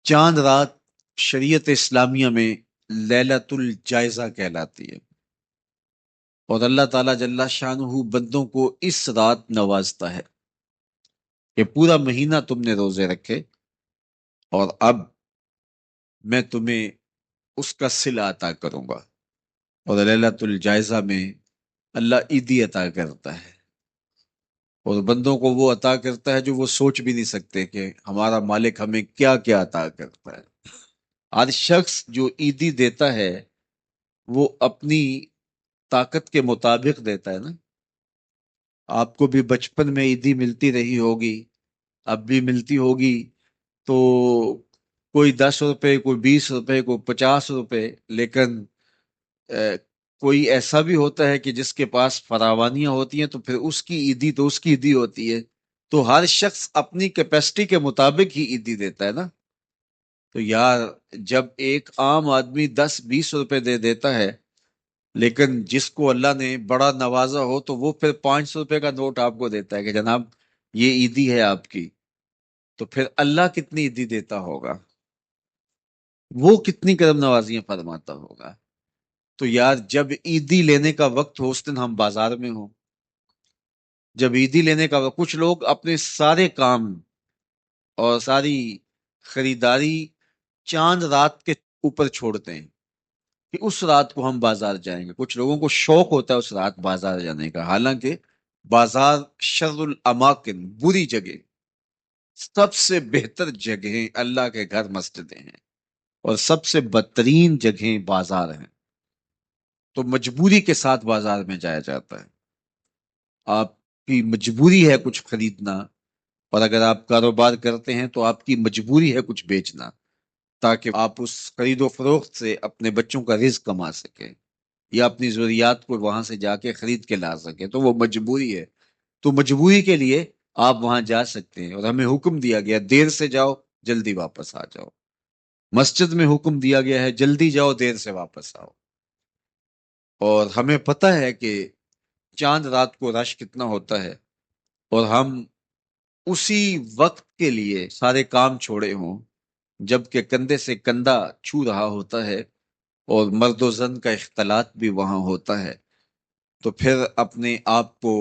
چاند رات شریعت اسلامیہ میں لیلۃ الجائزہ کہلاتی ہے، اور اللہ تعالیٰ جل شانہ بندوں کو اس رات نوازتا ہے کہ پورا مہینہ تم نے روزے رکھے اور اب میں تمہیں اس کا صلہ عطا کروں گا۔ اور لیلۃ الجائزہ میں اللہ عیدی عطا کرتا ہے، اور بندوں کو وہ عطا کرتا ہے جو وہ سوچ بھی نہیں سکتے کہ ہمارا مالک ہمیں کیا کیا عطا کرتا ہے۔ ہر شخص جو عیدی دیتا ہے وہ اپنی طاقت کے مطابق دیتا ہے نا۔ آپ کو بھی بچپن میں عیدی ملتی رہی ہوگی، اب بھی ملتی ہوگی، تو کوئی 10 روپے، کوئی 20 روپے، کوئی 50 روپے، لیکن کوئی ایسا بھی ہوتا ہے کہ جس کے پاس فراوانیاں ہوتی ہیں تو پھر اس کی عیدی تو اس کی عیدی ہوتی ہے۔ تو ہر شخص اپنی کیپیسٹی کے مطابق ہی عیدی دیتا ہے نا۔ تو یار، جب ایک عام آدمی 10-20 روپے دے دیتا ہے، لیکن جس کو اللہ نے بڑا نوازا ہو تو وہ پھر 500 روپے کا نوٹ آپ کو دیتا ہے کہ جناب یہ عیدی ہے آپ کی، تو پھر اللہ کتنی عیدی دیتا ہوگا، وہ کتنی کرم نوازیاں فرماتا ہوگا۔ تو یار، جب عیدی لینے کا وقت ہو اس دن ہم بازار میں ہوں، جب عیدی لینے کا وقت، کچھ لوگ اپنے سارے کام اور ساری خریداری چاند رات کے اوپر چھوڑتے ہیں کہ اس رات کو ہم بازار جائیں گے۔ کچھ لوگوں کو شوق ہوتا ہے اس رات بازار جانے کا، حالانکہ بازار شر الاماکن، بری جگہ، سب سے بہتر جگہیں اللہ کے گھر مسجدیں ہیں، اور سب سے بدترین جگہیں بازار ہیں۔ تو مجبوری کے ساتھ بازار میں جایا جاتا ہے، آپ کی مجبوری ہے کچھ خریدنا، اور اگر آپ کاروبار کرتے ہیں تو آپ کی مجبوری ہے کچھ بیچنا، تاکہ آپ اس خرید و فروخت سے اپنے بچوں کا رزق کما سکیں، یا اپنی ضروریات کو وہاں سے جا کے خرید کے لا سکیں، تو وہ مجبوری ہے۔ تو مجبوری کے لیے آپ وہاں جا سکتے ہیں، اور ہمیں حکم دیا گیا دیر سے جاؤ جلدی واپس آ جاؤ۔ مسجد میں حکم دیا گیا ہے جلدی جاؤ دیر سے واپس آؤ۔ اور ہمیں پتہ ہے کہ چاند رات کو رش کتنا ہوتا ہے، اور ہم اسی وقت کے لیے سارے کام چھوڑے ہوں جبکہ کندھے سے کندھا چھو رہا ہوتا ہے، اور مرد و زن کا اختلاط بھی وہاں ہوتا ہے، تو پھر اپنے آپ کو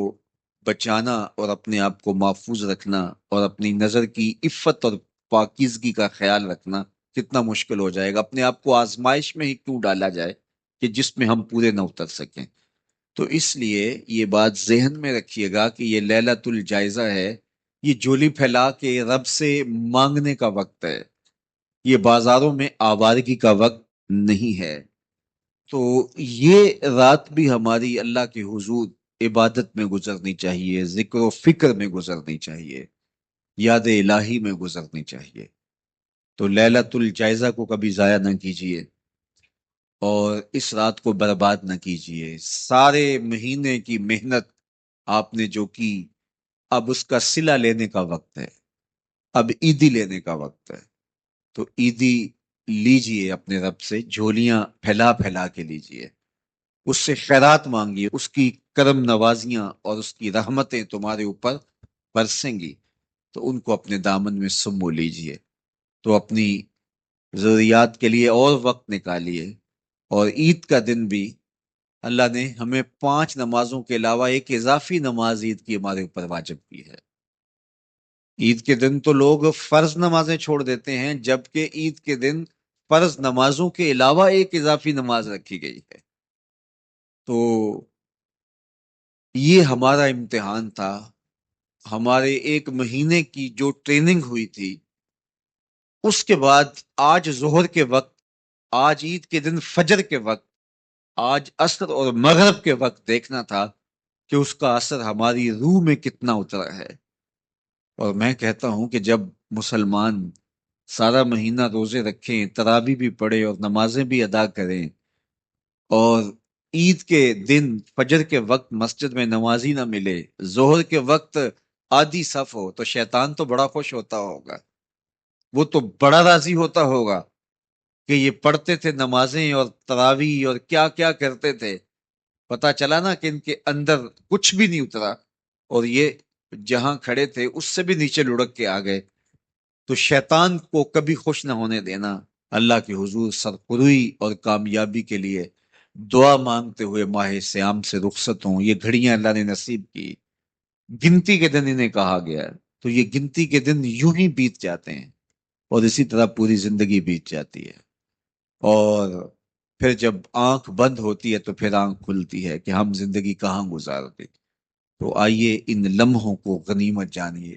بچانا اور اپنے آپ کو محفوظ رکھنا اور اپنی نظر کی عفت اور پاکیزگی کا خیال رکھنا کتنا مشکل ہو جائے گا۔ اپنے آپ کو آزمائش میں ہی کیوں ڈالا جائے کہ جس میں ہم پورے نہ اتر سکیں۔ تو اس لیے یہ بات ذہن میں رکھیے گا کہ یہ لیلۃ الجائزہ ہے، یہ جھولی پھیلا کے رب سے مانگنے کا وقت ہے، یہ بازاروں میں آوارگی کا وقت نہیں ہے۔ تو یہ رات بھی ہماری اللہ کے حضور عبادت میں گزرنی چاہیے، ذکر و فکر میں گزرنی چاہیے، یاد الہی میں گزرنی چاہیے۔ تو لیلۃ الجائزہ کو کبھی ضائع نہ کیجیے، اور اس رات کو برباد نہ کیجیے۔ سارے مہینے کی محنت آپ نے جو کی، اب اس کا صلہ لینے کا وقت ہے، اب عیدی لینے کا وقت ہے۔ تو عیدی لیجئے اپنے رب سے، جھولیاں پھیلا پھیلا کے لیجئے، اس سے خیرات مانگیے، اس کی کرم نوازیاں اور اس کی رحمتیں تمہارے اوپر برسیں گی، تو ان کو اپنے دامن میں سمو لیجئے۔ تو اپنی ضروریات کے لیے اور وقت نکالیے، اور عید کا دن بھی اللہ نے ہمیں 5 نمازوں کے علاوہ ایک اضافی نماز عید کی ہمارے اوپر واجب کی ہے۔ عید کے دن تو لوگ فرض نمازیں چھوڑ دیتے ہیں، جبکہ عید کے دن فرض نمازوں کے علاوہ ایک اضافی نماز رکھی گئی ہے۔ تو یہ ہمارا امتحان تھا، ہمارے 1 مہینے کی جو ٹریننگ ہوئی تھی، اس کے بعد آج ظہر کے وقت، آج عید کے دن فجر کے وقت، آج عصر اور مغرب کے وقت دیکھنا تھا کہ اس کا اثر ہماری روح میں کتنا اترا ہے۔ اور میں کہتا ہوں کہ جب مسلمان سارا مہینہ روزے رکھیں، تراویح بھی پڑھیں اور نمازیں بھی ادا کریں، اور عید کے دن فجر کے وقت مسجد میں نمازی نہ ملے، ظہر کے وقت آدھی صف ہو، تو شیطان تو بڑا خوش ہوتا ہوگا، وہ تو بڑا راضی ہوتا ہوگا کہ یہ پڑھتے تھے نمازیں اور تراویح اور کیا کیا کرتے تھے، پتا چلا نا کہ ان کے اندر کچھ بھی نہیں اترا، اور یہ جہاں کھڑے تھے اس سے بھی نیچے لڑک کے آ گئے۔ تو شیطان کو کبھی خوش نہ ہونے دینا، اللہ کے حضور سرخروئی اور کامیابی کے لیے دعا مانگتے ہوئے ماہ سیام سے رخصت ہوں۔ یہ گھڑیاں اللہ نے نصیب کی، گنتی کے دن انہیں کہا گیا ہے، تو یہ گنتی کے دن یوں ہی بیت جاتے ہیں اور اسی طرح پوری زندگی بیت جاتی ہے، اور پھر جب آنکھ بند ہوتی ہے تو پھر آنکھ کھلتی ہے کہ ہم زندگی کہاں گزار دیں۔ تو آئیے ان لمحوں کو غنیمت جانیے۔